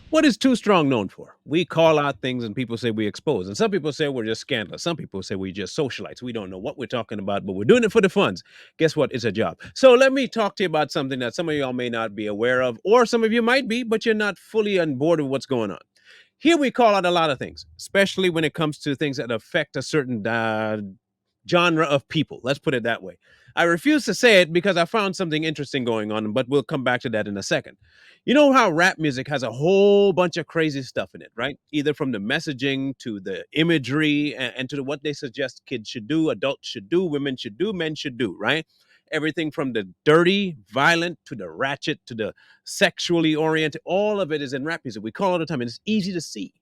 What is Too Strong known for? We call out things and people say we expose. And some people say we're just scandalous. Some people say we just socialites. We don't know what we're talking about, but we're doing it for the funds. Guess what? It's a job. So let me talk to you about something that some of y'all may not be aware of, or some of you might be, but you're not fully on board with what's going on. Here we call out a lot of things, especially when it comes to things that affect a certain genre of people. Let's put it that way. I refuse to say it because I found something interesting going on, but we'll come back to that in a second. You know how rap music has a whole bunch of crazy stuff in it, right? Either from the messaging to the imagery and to what they suggest kids should do, adults should do, women should do, men should do, right? Everything from the dirty, violent to the ratchet to the sexually oriented, all of it is in rap music. We call it all the time, and it's easy to see.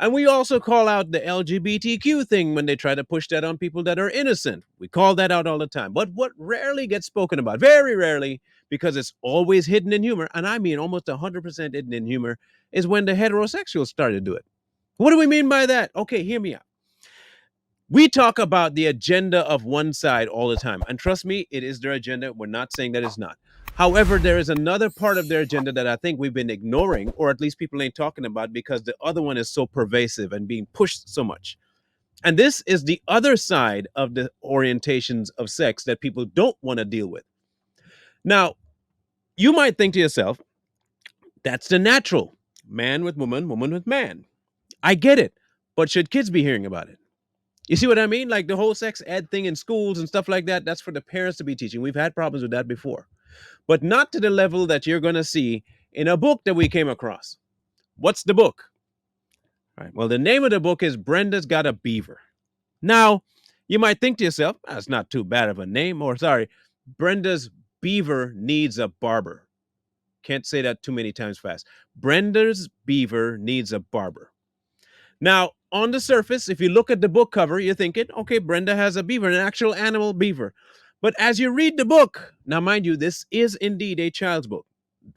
And we also call out the LGBTQ thing when they try to push that on people that are innocent. We call that out all the time. But what rarely gets spoken about, very rarely, because it's always hidden in humor, and I mean almost 100% hidden in humor, is when the heterosexuals started to do it. What do we mean by that? Okay, hear me out. We talk about the agenda of one side all the time. And trust me, it is their agenda. We're not saying that it's not. However, there is another part of their agenda that I think we've been ignoring, or at least people ain't talking about because the other one is so pervasive and being pushed so much. And this is the other side of the orientations of sex that people don't want to deal with. Now, you might think to yourself, that's the natural man with woman, woman with man. I get it. But should kids be hearing about it? You see what I mean? Like the whole sex ed thing in schools and stuff like that, that's for the parents to be teaching. We've had problems with that before, but not to the level that you're going to see in a book that we came across. What's the book? All right. Well, the name of the book is Brenda's Got a Beaver. Now, you might think to yourself, that's not too bad of a name, or sorry, Brenda's Beaver needs a barber. Can't say that too many times fast. Brenda's Beaver needs a barber. Now, on the surface, if you look at the book cover, you're thinking, okay, Brenda has a beaver, an actual animal beaver. But as you read the book, now, mind you, this is indeed a child's book.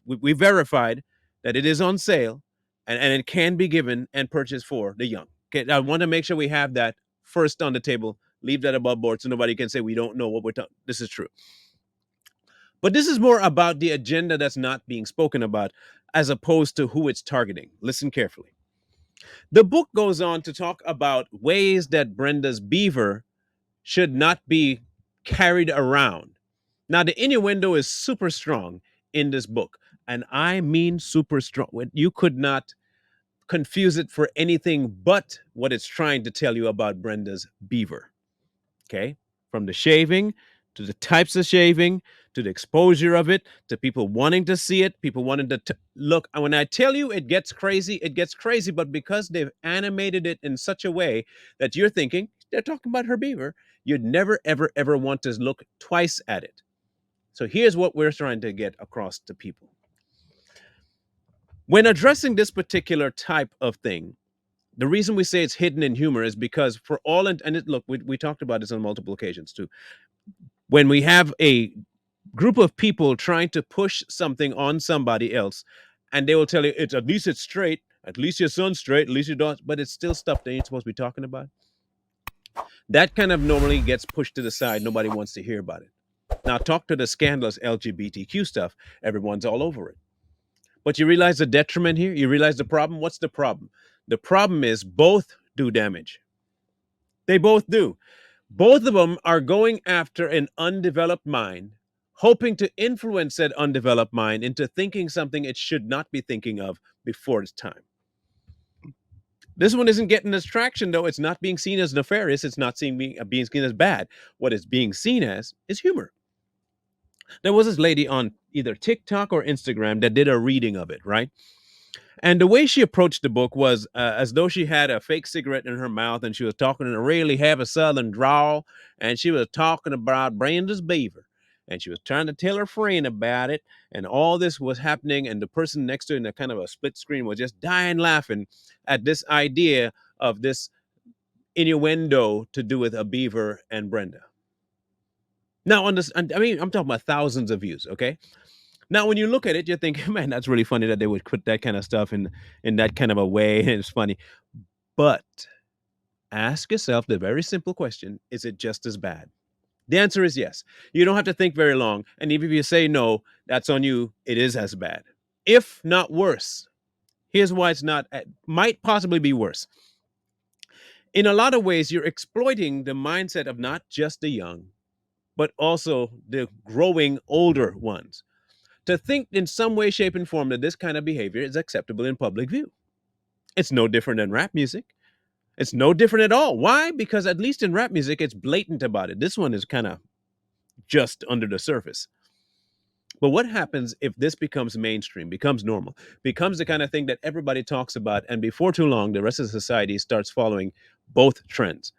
We verified that it is on sale and it can be given and purchased for the young. Okay, I want to make sure we have that first on the table. Leave that above board so nobody can say we don't know what we're talking. This is true. But this is more about the agenda that's not being spoken about as opposed to who it's targeting. Listen carefully. The book goes on to talk about ways that Brenda's beaver should not be carried around. Now, the innuendo is super strong in this book, and I mean super strong. You could not confuse it for anything but what it's trying to tell you about Brenda's beaver. Okay. From the shaving to the types of shaving to the exposure of it to people wanting to see it, people wanting to look. And when I tell you it gets crazy, it gets crazy. But because they've animated it in such a way that you're thinking they're talking about her beaver, you'd never, ever, ever want to look twice at it. So here's what we're trying to get across to people. When addressing this particular type of thing, the reason we say it's hidden in humor is because for all and it, look, we talked about this on multiple occasions too. When we have a group of people trying to push something on somebody else, and they will tell you it's at least it's straight, at least your son's straight, at least you don't, but it's still stuff they ain't supposed to be talking about. That kind of normally gets pushed to the side. Nobody wants to hear about it. Now talk to the scandalous LGBTQ stuff. Everyone's all over it. But you realize the detriment here? You realize the problem? What's the problem? The problem is both do damage. They both do. Both of them are going after an undeveloped mind, hoping to influence that undeveloped mind into thinking something it should not be thinking of before its time. This one isn't getting this traction, though. It's not being seen as nefarious. It's not being seen as bad. What it's being seen as is humor. There was this lady on either TikTok or Instagram that did a reading of it, right? And the way she approached the book was as though she had a fake cigarette in her mouth and she was talking in a really heavy southern drawl. And she was talking about Brenda's beaver. And she was trying to tell her friend about it. And all this was happening. And the person next to her in a kind of a split screen was just dying laughing at this idea of this innuendo to do with a beaver and Brenda. Now, on this, I mean, I'm talking about thousands of views, okay? Now, when you look at it, you think, man, that's really funny that they would put that kind of stuff in that kind of a way. It's funny. But ask yourself the very simple question, is it just as bad? The answer is yes. You don't have to think very long. And even if you say no, that's on you. It is as bad, if not worse. Here's why it's not, might possibly be worse. In a lot of ways, you're exploiting the mindset of not just the young, but also the growing older ones to think in some way, shape, and form that this kind of behavior is acceptable in public view. It's no different than rap music. It's no different at all. Why? Because at least in rap music, it's blatant about it. This one is kind of just under the surface. But what happens if this becomes mainstream, becomes normal, becomes the kind of thing that everybody talks about, and before too long, the rest of society starts following both trends,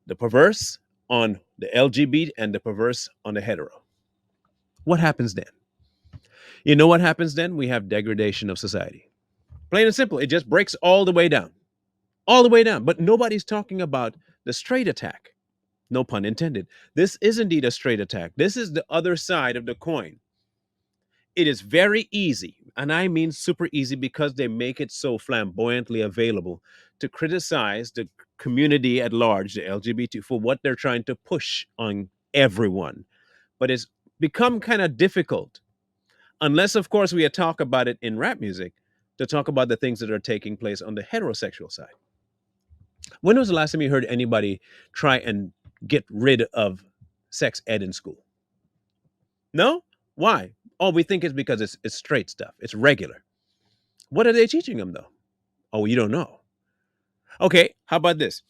the perverse on the LGBT and the perverse on the hetero? What happens then? You know what happens then? We have degradation of society. Plain and simple. It just breaks all the way down. All the way down. But nobody's talking about the straight attack. No pun intended. This is indeed a straight attack. This is the other side of the coin. It is very easy, and I mean super easy because they make it so flamboyantly available to criticize the community at large, the LGBT, for what they're trying to push on everyone. But it's become kind of difficult, unless, of course, we talk about it in rap music, to talk about the things that are taking place on the heterosexual side. When was the last time you heard anybody try and get rid of sex ed in school? No? Why? Oh, we think it's because it's straight stuff. It's regular. What are they teaching them though? Oh, you don't know. Okay, how about this?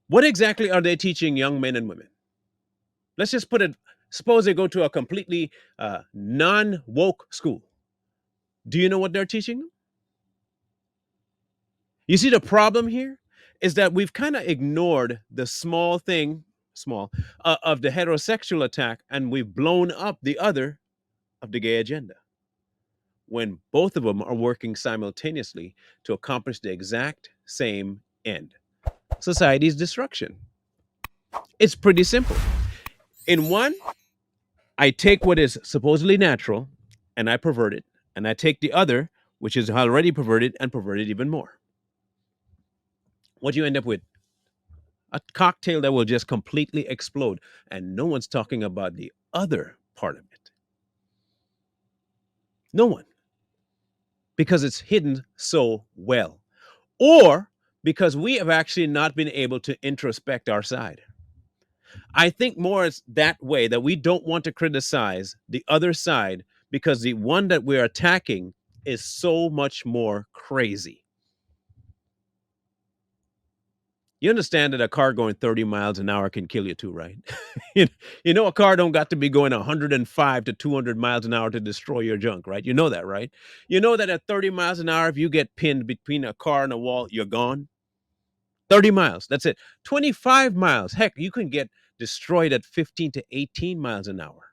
What exactly are they teaching young men and women? Let's just put it, suppose they go to a completely non woke school. Do you know what they're teaching them? You see, the problem here is that we've kind of ignored the small thing, small, of the heterosexual attack, and we've blown up the other of the gay agenda, when both of them are working simultaneously to accomplish the exact same end: society's destruction. It's pretty simple. In one, I take what is supposedly natural and I pervert it, and I take the other, which is already perverted, and pervert it even more. What do you end up with? A cocktail that will just completely explode, and no one's talking about the other part of it. No one, because it's hidden so well, or because we have actually not been able to introspect our side. I think more it's that way, that we don't want to criticize the other side because the one that we're attacking is so much more crazy. You understand that a car going 30 miles an hour can kill you too, right? you you know, a car don't got to be going 105 to 200 miles an hour to destroy your junk, right? You know that, right? You know that at 30 miles an hour, if you get pinned between a car and a wall, you're gone. 30 miles, that's it. 25 miles, heck, you can get destroyed at 15 to 18 miles an hour.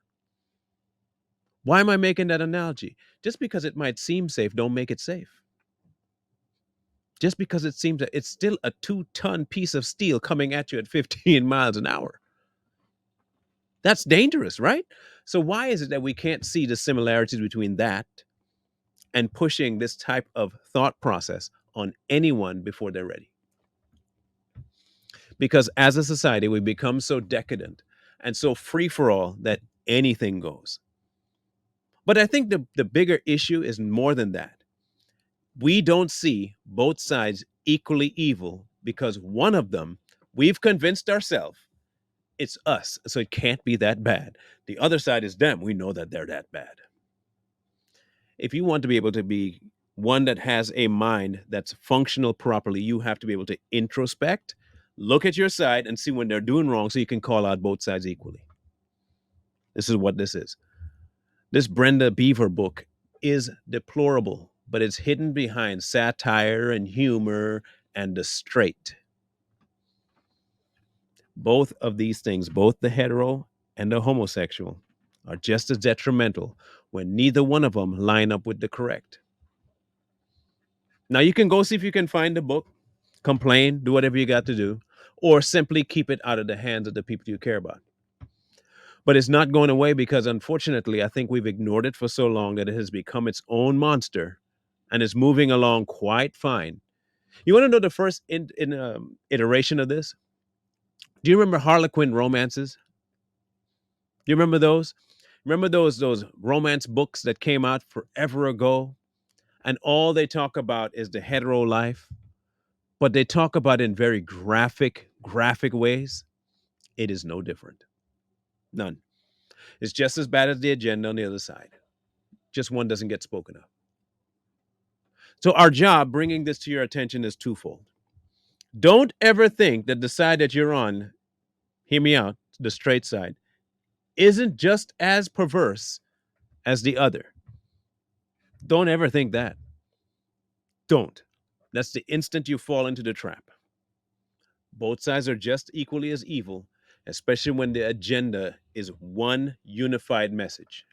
Why am I making that analogy? Just because it might seem safe, don't make it safe. Just because it seems that it's still a 2-ton piece of steel coming at you at 15 miles an hour. That's dangerous, right? So why is it that we can't see the similarities between that and pushing this type of thought process on anyone before they're ready? Because as a society, we become so decadent and so free for all that anything goes. But I think the bigger issue is more than that. We don't see both sides equally evil because one of them, we've convinced ourselves it's us, so it can't be that bad. The other side is them. We know that they're that bad. If you want to be able to be one that has a mind that's functional properly, you have to be able to introspect, look at your side, and see when they're doing wrong so you can call out both sides equally. This is what this is. This Brenda Beaver book is deplorable, but it's hidden behind satire and humor and the straight. Both of these things, both the hetero and the homosexual, are just as detrimental when neither one of them line up with the correct. Now, you can go see if you can find the book, complain, do whatever you got to do, or simply keep it out of the hands of the people you care about. But it's not going away because, unfortunately, I think we've ignored it for so long that it has become its own monster and is moving along quite fine. You want to know the first iteration of this? Do you remember Harlequin romances? Do you remember those? Remember those romance books that came out forever ago? and all they talk about is the hetero life, but they talk about it in very graphic ways. It is no different. None. It's just as bad as the agenda on the other side. Just one doesn't get spoken of. So our job bringing this to your attention is twofold. Don't ever think that the side that you're on, hear me out, the straight side, isn't just as perverse as the other. Don't ever think that. Don't. That's the instant you fall into the trap. Both sides are just equally as evil, especially when the agenda is one unified message.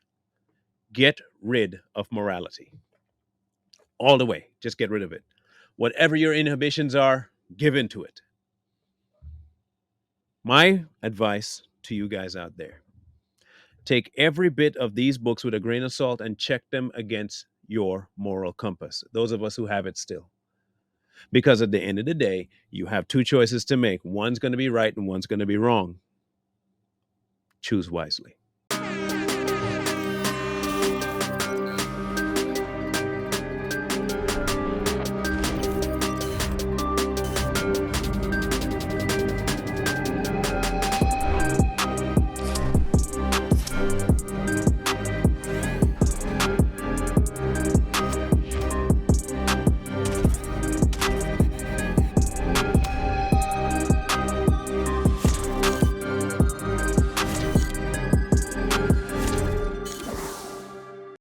Get rid of morality. All the way. Just get rid of it. Whatever your inhibitions are, give into it. My advice to you guys out there, take every bit of these books with a grain of salt and check them against your moral compass. Those of us who have it still. Because at the end of the day, you have two choices to make. One's going to be right and one's going to be wrong. Choose wisely.